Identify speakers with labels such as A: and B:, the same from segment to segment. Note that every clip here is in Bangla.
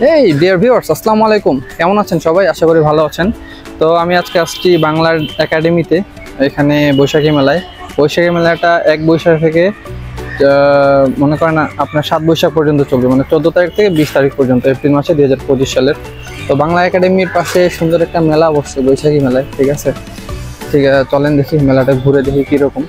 A: এই ডিয়ার ভিউয়ার্স, আসসালামু আলাইকুম। কেমন আছেন সবাই? আশা করি ভালো আছেন। তো আমি আজকে আসছি বাংলার একাডেমিতে, এখানে বৈশাখী মেলায়। বৈশাখী মেলাটা 1 বৈশাখ থেকে মনে করেন আপনার 7 বৈশাখ পর্যন্ত চলবে, মানে 14 তারিখ থেকে 20 তারিখ পর্যন্ত, এপ্রিল মাসে 2025 সালের। তো বাংলা একাডেমির পাশে সুন্দর একটা মেলা বসছে, বৈশাখী মেলায়। ঠিক আছে, চলেন দেখি মেলাটা ঘুরে দেখি কীরকম।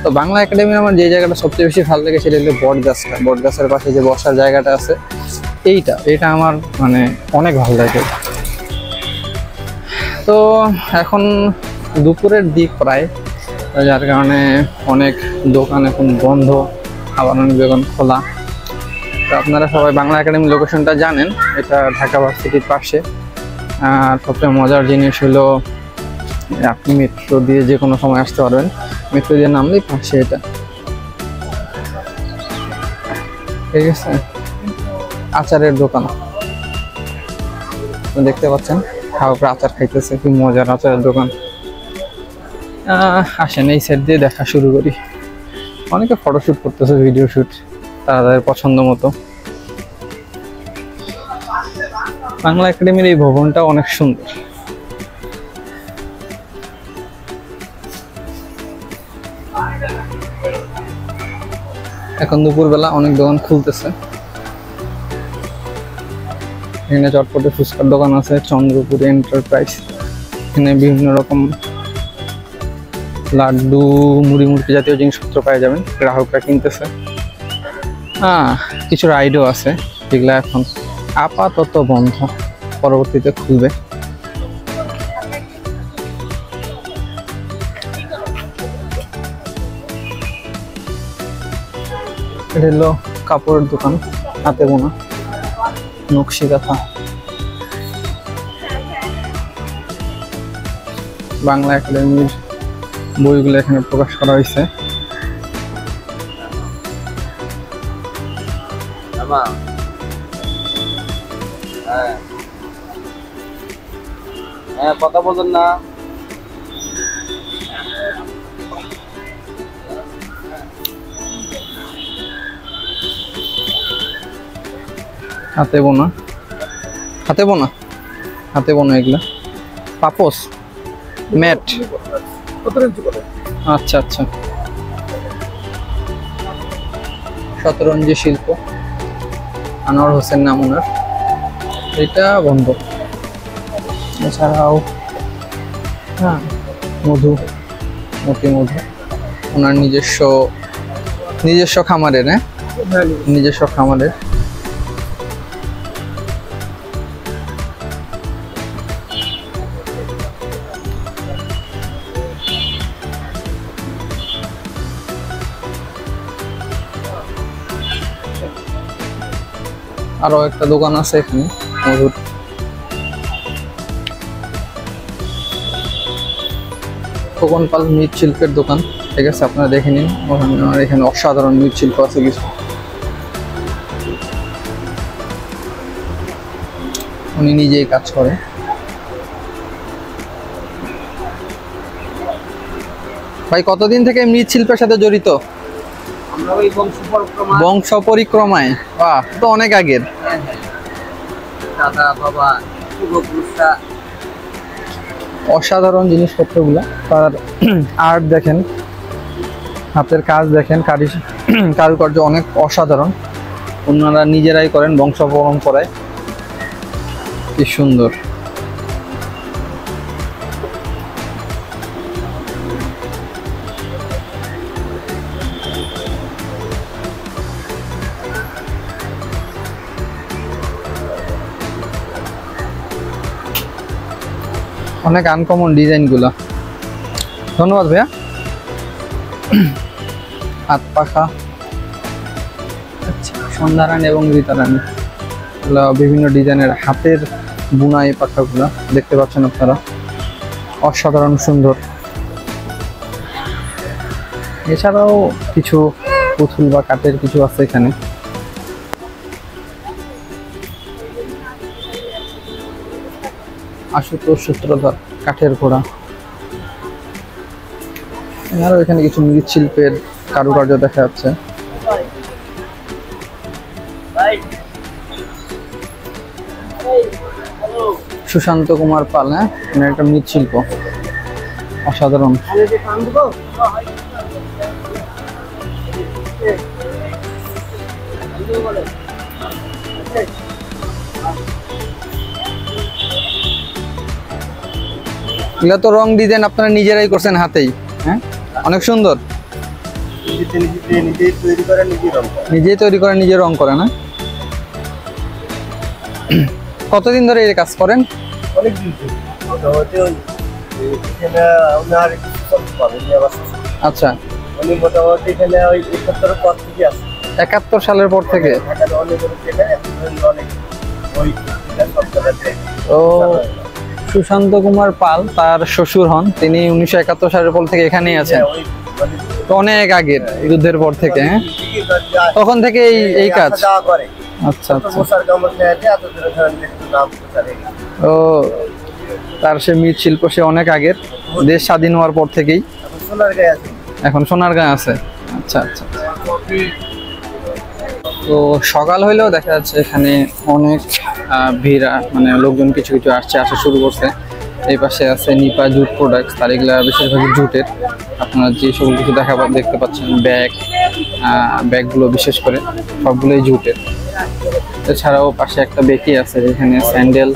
A: তো বাংলা একাডেমির আমার যে জায়গাটা সবচেয়ে বেশি ভালো লাগে সেটা হলো বটগাছটা। বটগাছের পাশে যে বসার জায়গাটা আছে, এইটা আমার মানে অনেক ভালো লাগে। তো এখন দুপুরের দিক প্রায়, যার কারণে অনেক দোকান এখন বন্ধ, আবার অনেক দোকান খোলা। তো আপনারা সবাই বাংলা একাডেমির লোকেশনটা জানেন, এটা ঢাকা ভার্সিটির পাশে। আর সবচেয়ে মজার জিনিস হলো আপনি মেট্রো দিয়ে যে কোনো সময় আসতে পারবেন, মেট্রো দিয়ে নামলেই পাশে এটা। ঠিক আছে, আচারের দোকান দেখতে পাচ্ছেন, খাওয়া আচার খাইতেছে, কি মজার আচারের দোকান। আসেন এই সাইড দিয়ে দেখা শুরু করি। অনেকে ফটোশ্যুট করতেছে, ভিডিও শুট, তাদের পছন্দ মতো। বাংলা একাডেমির এই ভবনটা অনেক সুন্দর। এখন দুপুরবেলা অনেক দোকান খুলতেছে। এখানে চটপটে ফুচকার দোকান আছে, চন্দ্রপুর এন্টারপ্রাইজ। এখানে বিভিন্ন রকম লাড্ডু, মুড়ি মুড়কি জাতীয় জিনিসপত্র পাওয়া যাবেন, গ্রাহকরা কিনতেছে। কিছু রাইডও আছে, যেগুলো এখন আপাতত বন্ধ, পরবর্তীতে খুলবে। এটা হলো কাপড়ের দোকান, হাতে বোনা নকশি কাঁথা। বাংলা একাডেমির বইগুলো এখানে প্রকাশ করা হয়েছে।
B: কথা বলেন না।
A: হাতে বোনা, হাতে বোনা, হাতে বোনা এগুলা পাপোস, ম্যাট। আচ্ছা আচ্ছা, শতরঞ্জি শিল্প, আনোয়ার হোসেন নাম ওনার। এটা বন্ধ। এছাড়াও মধু, মতি মধু, ওনার নিজস্ব খামারের, নিজস্ব খামারের। আরো একটা দোকান আছে এখানে মধুর। খোকন পাল মৃৎশিল্পের দোকান। ঠিক আছে, আপনারা দেখে নিন, এখানে অসাধারণ মৃৎশিল্প আছে কিছু। উনি নিজেই কাজ করে। ভাই, কতদিন থেকে মৃৎশিল্পের সাথে জড়িত? বংশ পরিক্রমায়। বাহ, তো অনেক আগের। অসাধারণ জিনিসপত্রগুলো, তার আর্ট দেখেন, হাতের কাজ দেখেন, কারুকার্য অনেক অসাধারণ। ওনারা নিজেরাই করেন বংশ পরম্পরায়। কি সুন্দর। অনেক আনকমন ডিজাইন গুলা। ধন্যবাদ ভাইয়া। হাত পাখা, আচ্ছা, সন্ধ্যারানী এবং রীতারানী, বিভিন্ন ডিজাইনের হাতের বুনা এই পাখাগুলা দেখতে পাচ্ছেন আপনারা, অসাধারণ সুন্দর। এছাড়াও কিছু পুতুল বা কাঠের কিছু আছে এখানে। আশুতোষ সূত্রধর, কাঠের ঘোড়া। আরো এখানে কিছু মৃৎশিল্পের কারুকার্য দেখা যাচ্ছে। সুশান্ত কুমার পাল, হ্যাঁ, মানে একটা মৃৎশিল্প অসাধারণ। এগুলা তো রং ডিজাইন আপনারা নিজেরাই করছেন হাতেই, হ্যাঁ, অনেক সুন্দর। নিজেই তৈরি করে নিজে রং করে না? কতদিন ধরে এই কাজ করেন? আচ্ছা, 71 সালের পর থেকে। ও, সুশান্ত কুমার পাল তার শ্বশুর হন, তিনি 1971 সালের পর থেকে এখানেই আছেন। অনেক আগের, যুদ্ধের পর থেকে। হ্যাঁ, তখন থেকে এই কাজ। আচ্ছা আচ্ছা। ও, তার সে মৃৎশিল্প সে অনেক আগের, দেশ স্বাধীন হওয়ার পর থেকেই। এখন সোনারগাঁয়ে আছে। আচ্ছা আচ্ছা। তো সকাল হইলেও দেখা যাচ্ছে এখানে অনেক ভিড়, মানে লোকজন কিছু কিছু আসা শুরু করছে। এই পাশে আছে নিপা জুট প্রোডাক্টস, তার এগুলা বেশিরভাগই জুটের। আপনারা যে সকল কিছু দেখতে পাচ্ছেন, ব্যাগগুলো বিশেষ করে সবগুলোই জুটের। এছাড়াও পাশে একটা বেকি আছে যেখানে স্যান্ডেল,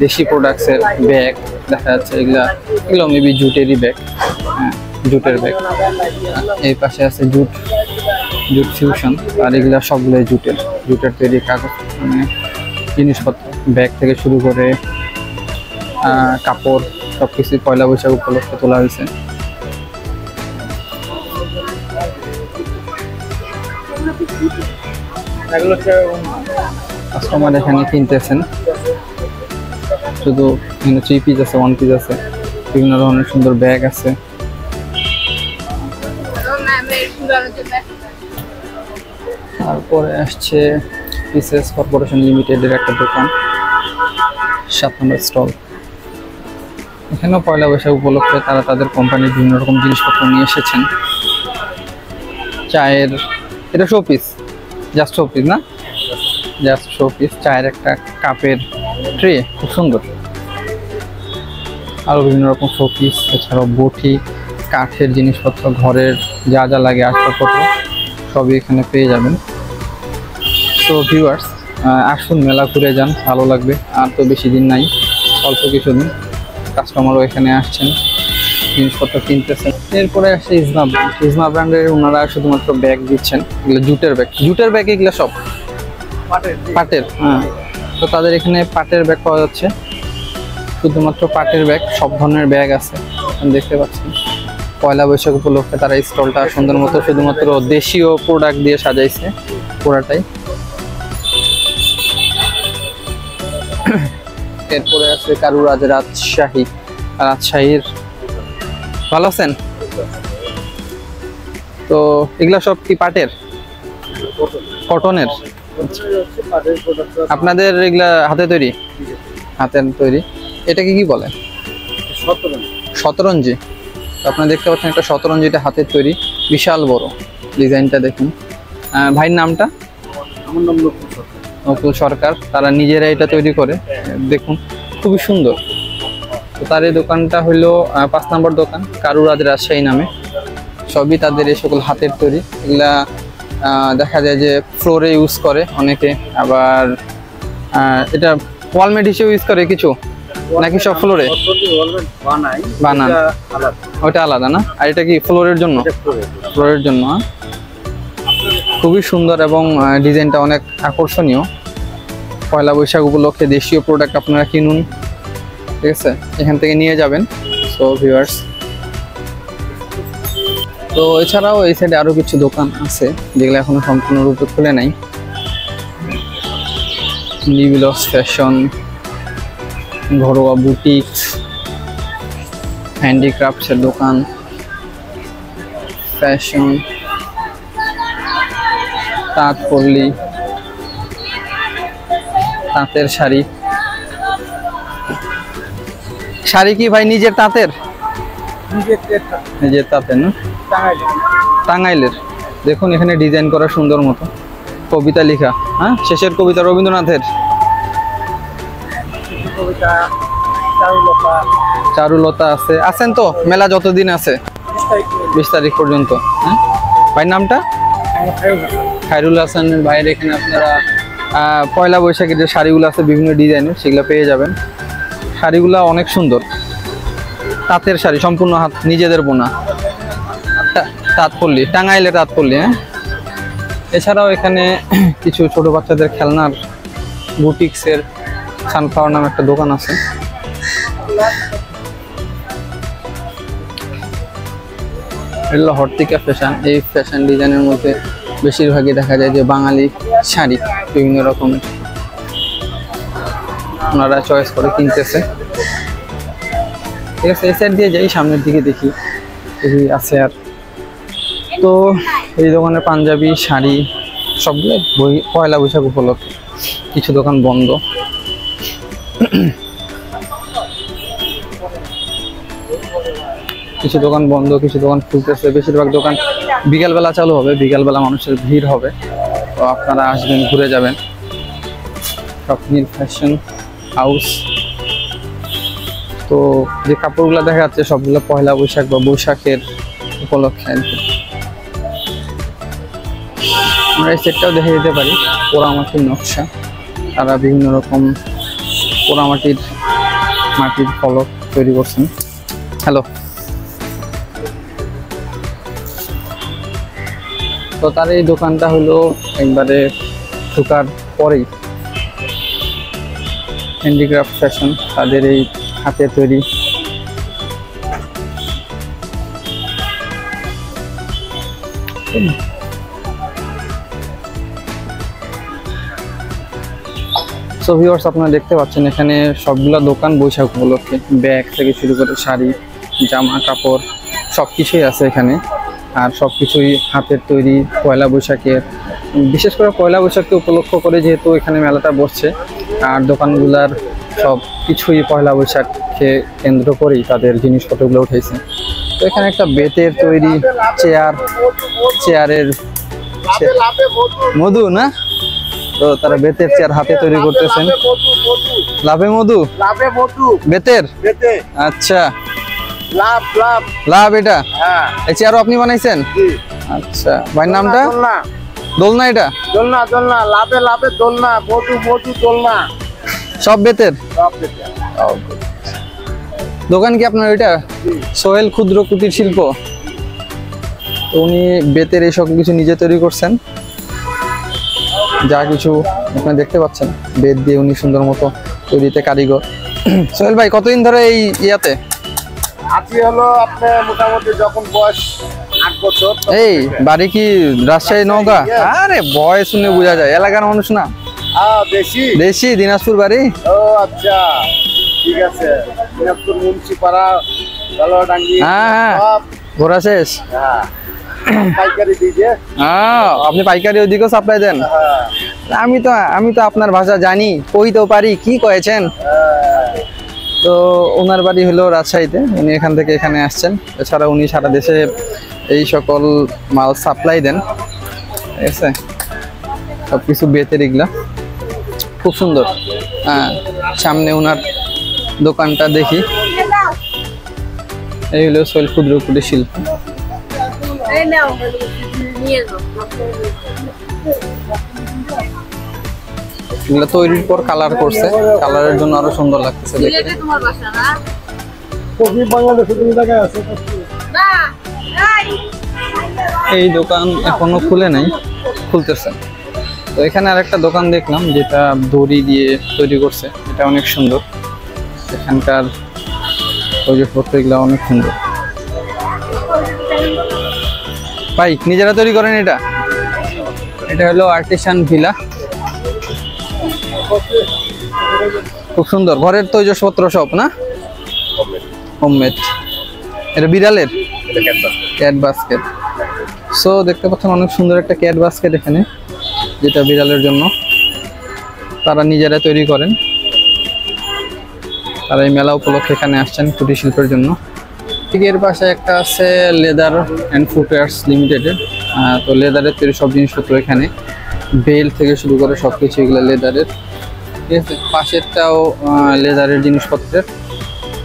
A: দেশি প্রোডাক্টসের ব্যাগ দেখা যাচ্ছে। এগুলো মেবি জুটেরই ব্যাগ, হ্যাঁ, জুটের ব্যাগ। এই পাশে আছে জুট ফিউশন, আর এগুলা সবগুলোই জুটের তৈরি কাগজ, মানে জিনিসপত্র, ব্যাগ থেকে শুরু করে কাপড় সবকিছু পয়লা বৈশাখ উপলক্ষে তোলা হয়েছে। কাস্টমার এখানে কিনতেছেন, শুধু 3 পিস আছে, 1 পিস আছে, বিভিন্ন ধরনের সুন্দর ব্যাগ আছে। তারপরে আসছে পিসেস কর্পোরেশন লিমিটেডের একটা দোকান, 7 নম্বর স্টল। এখানেও পয়লা বৈশাখ উপলক্ষে তারা তাদের কোম্পানির বিভিন্ন রকম জিনিসপত্র নিয়ে এসেছেন। চায়ের, এটা শোপিস, জাস্ট শোপিস না, জাস্ট শোপিস। চায়ের একটা কাপের ট্রে, খুব সুন্দর। আরও বিভিন্ন রকম শোপিস, এছাড়াও বটি, কাঠের জিনিসপত্র, ঘরের যা যা লাগে আসবাবপত্র সবই এখানে পেয়ে যাবেন। তো ভিউয়ার্স, আসুন, মেলা ঘুরে যান, ভালো লাগবে। আর তো বেশি দিন নাই, অল্প কিছুদিন। কাস্টমারও এখানে আসছেন, জিনিসপত্র কিনতেছেন। এরপরে আসছে ইজমা ব্র্যান্ডের ওনারা শুধুমাত্র ব্যাগ দিচ্ছেন, এগুলো জুটের ব্যাগ এগুলো সব পাটের। হ্যাঁ, তো তাদের এখানে পাটের ব্যাগ পাওয়া যাচ্ছে, শুধুমাত্র পাটের ব্যাগ, সব ধরনের ব্যাগ আছে দেখতে পাচ্ছেন। পয়লা বৈশাখ উপলক্ষে তারা এই স্টলটা সুন্দর মতো শুধুমাত্র দেশীয় প্রোডাক্ট দিয়ে সাজাইছে পুরাটাই। এরপরে আছে কারুরাজ রাজশাহীর। ভালো আছেন? তো এগুলা সব কি পাটের, কটনের? আপনাদের এগুলা হাতের তৈরি? এটাকে কি বলে? শতরঞ্জি। আপনারা দেখতে পাচ্ছেন একটা শতরঞ্জি, এটা হাতের তৈরি, বিশাল বড়। ডিজাইনটা দেখুন। ভাইয়ের নামটা?
B: আমার নাম
A: নকুল সরকার। তারা নিজেরা এটা তৈরি করে, দেখুন খুবই সুন্দর। তো তার এই দোকানটা হলো 5 নম্বর দোকান, কারুরাজ রাজশাহী নামে। সবই তাদের এই সকল হাতের তৈরি। এগুলা দেখা যায় যে ফ্লোরে ইউজ করে অনেকে, আবার এটা ওয়ালমেট হিসেবে ইউজ করে কিছু, নাকি সব ফ্লোরে বানান? ওটা আলাদা না? আর এটা কি ফ্লোরের জন্য? ফ্লোরের জন্য। খুবই সুন্দর এবং ডিজাইনটা অনেক আকর্ষণীয়। পয়লা বৈশাখ উপলক্ষে দেশীয় প্রোডাক্ট আপনারা কিনুন, ঠিক আছে, এখান থেকে নিয়ে যাবেন। সো ভিউয়ার্স, তো এছাড়াও এই সাইডে আরো কিছু দোকান আছে যেগুলো এখনো সম্পূর্ণরূপে খুলে নাই। নিবিলস ফ্যাশন, ঘরোয়া বুটিক্স, হ্যান্ডিক্রাফটসের দোকান, ফ্যাশন, তাঁতপল্লী, তাঁতের শাড়ি। শাড়ি কি ভাই নিজের তাঁতের? নিজের তাঁতের না, টাঙ্গাইলের। দেখুন এখানে ডিজাইন করা সুন্দর মতো, কবিতা লেখা। হ্যাঁ, শেষের কবিতা রবীন্দ্রনাথের। চারুলতা আছে, আছেন তো? মেলা যতদিন আছে? 20 তারিখ পর্যন্ত। হ্যাঁ, ভাইয়ের নামটা? খায়রুল হাসান ভাইয়ের এখানে আপনারা পয়লা বৈশাখের যে শাড়িগুলো আছে বিভিন্ন ডিজাইনের, সেগুলো পেয়ে যাবেন। শাড়িগুলো অনেক সুন্দর, তাঁতের শাড়ি, সম্পূর্ণ হাত নিজেদের বোনা, তাঁতপল্লী, টাঙ্গাইলে তাঁতপল্লী। হ্যাঁ, এছাড়াও এখানে কিছু ছোট বাচ্চাদের খেলনার বুটিক্সের সানফ্লাওয়ার নামে একটা দোকান আছে। এগুলো হর্তিকা ফ্যাশন। এই ফ্যাশন ডিজাইনের মধ্যে বেশিরভাগই দেখা যায় যে বাঙালি শাড়ি বিভিন্ন রকমের ওনারা চয়েস করে কিনতেছে। ঠিক আছে, এই সাইড দিয়ে যাই, সামনের দিকে দেখি এই আছে। আর তো এই দোকানে পাঞ্জাবি শাড়ি সবগুলো পয়লা বৈশাখ উপলক্ষে, কিছু দোকান বন্ধ। কিছু দোকান বন্ধ, কিছু দোকান খুলতেছে। বেশিরভাগ দোকান বিকালবেলা চালু হবে, বিকালবেলা মানুষের ভিড় হবে, তো আপনারা আসবেন, ঘুরে যাবেন। স্বপ্নিল ফ্যাশন হাউস। তো যে কাপড়গুলো দেখা যাচ্ছে সবগুলো পয়লা বৈশাখ বা বৈশাখের উপলক্ষে আর কি। আমরা এই সেটটাও দেখে দিতে পারি, পোড়ামাটির নকশা। তারা বিভিন্ন রকম পোড়ামাটির ফলক তৈরি করছেন। হ্যালো। তো তার এই দোকানটা হলো একবারে ঢোকার পরেই হ্যান্ডিক্রাফট ফ্যাশন, তাদের এই হাতে তৈরি সো ভিউয়ার্স, আপনারা দেখতে পাচ্ছেন এখানে সবগুলা দোকান বৈশাখ উপলক্ষে, ব্যাগ থেকে শুরু করে শাড়ি, জামা কাপড় সবকিছুই আছে এখানে। আর সবকিছুই হাতের তৈরি, পয়লা বৈশাখের, বিশেষ করে পয়লা বৈশাখকে উপলক্ষ করে যেহেতু এখানে মেলাটা বসছে, আর দোকানগুলার সব কিছুই পয়লা বৈশাখকে কেন্দ্র করেই তাদের জিনিসপত্রগুলো উঠেছে। তো এখানে একটা বেতের তৈরি চেয়ারের মধু না, তো তারা বেতের চেয়ার হাতে তৈরি করতেছেন। লাভে মধু, বেতের। আচ্ছা, লাভ এটা। এই চেয়ারও আপনি বানাইছেন? আচ্ছা, ভাইয়ের নামটা? দোলনা। এটা দোলনা, লাভে দোলনা, মধু দোলনা, সব বেতের। দোকান কি আপনার ওইটা? সোহেল ক্ষুদ্র কুটির শিল্প। তো উনি বেতের এই সব কিছু নিজে তৈরি করছেন, যা কিছু আপনারা দেখতে পাচ্ছেন বেত দিয়ে উনি সুন্দর মতো তৈরিতে কারিগর। সোহেল ভাই, কতদিন ধরে এই ইয়াতে?
B: আজকে হলো আপনার মোটামুটি যখন বয়স 8 বছর।
A: এই বাড়ি কি রাজশাহী, নওগাঁ? আরে বয়স শুনে বোঝা যায়, এলাকার মানুষ না? দেশি, দিনাজপুর বাড়ি।
B: ও আচ্ছা, ঠিক আছে। দিনাজপুর মুন্সিপাড়া, গালোয়াডাঙ্গি।
A: হ্যাঁ, ঘোরা শেষ।
B: পাইকারি দিয়ে।
A: আপনি পাইকারি ওইদিকেও সাপ্লাই দেন? আমি তো আপনার ভাষা জানি, কইতেও পারি, কি কয়েছেন। তো ওনার বাড়ি হলো রাজশাহীতে, উনি এখান থেকে এখানে আসছেন। এছাড়া উনি সারা দেশে এই সকল মাল সাপ্লাই দেন। ঠিক আছে, সবকিছু বেতের, এগুলা খুব সুন্দর। হ্যাঁ, সামনে ওনার দোকানটা দেখি। এই হলো সোহেল ক্ষুদ্র কুটির শিল্প। এগুলো তৈরির পর কালার করছে, কালারের জন্য আরো সুন্দর লাগতেছে দেখতে। এই দোকান এখনো খুলে নাই, খুলতেছে। তো এখানে আরেকটা দোকান দেখলাম যেটা দড়ি দিয়ে তৈরি করছে, এটা অনেক সুন্দর। এখানকার প্রযুক্তিপত্র এগুলো অনেক সুন্দর। ভাই, নিজেরা তৈরি করেন এটা? এটা হলো আর্টিসান ভিলা, খুব সুন্দর। ঘরের তৈজসপত্র সব না, হোমমেড। এটা বিড়ালের ক্যাট বাস্কেট। সো দেখতে পাচ্ছেন অনেক সুন্দর একটা ক্যাট বাস্কেট এখানে, যেটা বিড়ালের জন্য তারা নিজেরা তৈরি করেন। তারা এই মেলা উপলক্ষে এখানে আসছেন কুটির শিল্পের জন্য। ঠিক এর পাশে একটা আছে লেদার অ্যান্ড ফুটওয়্যার্স লিমিটেডের। তো লেদারের তৈরি সব জিনিসপত্র এখানে, বেল্ট থেকে শুরু করে সবকিছু এগুলো লেদারের। ঠিক আছে। পাশেরটাও লেদারের জিনিসপত্রের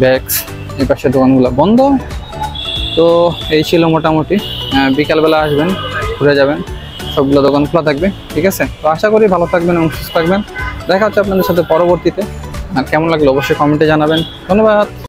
A: ব্যাগস, এই পাশের দোকানগুলো বন্ধ। তো এই ছিল মোটামুটি, বিকালবেলা আসবেন, ঘুরে যাবেন, সবগুলো দোকান খোলা থাকবে। ঠিক আছে, তো আশা করি ভালো থাকবেন এবং সুস্থ থাকবেন। দেখা হচ্ছে আপনাদের সাথে পরবর্তীতে। আর কেমন লাগলো অবশ্যই কমেন্টে জানাবেন। ধন্যবাদ।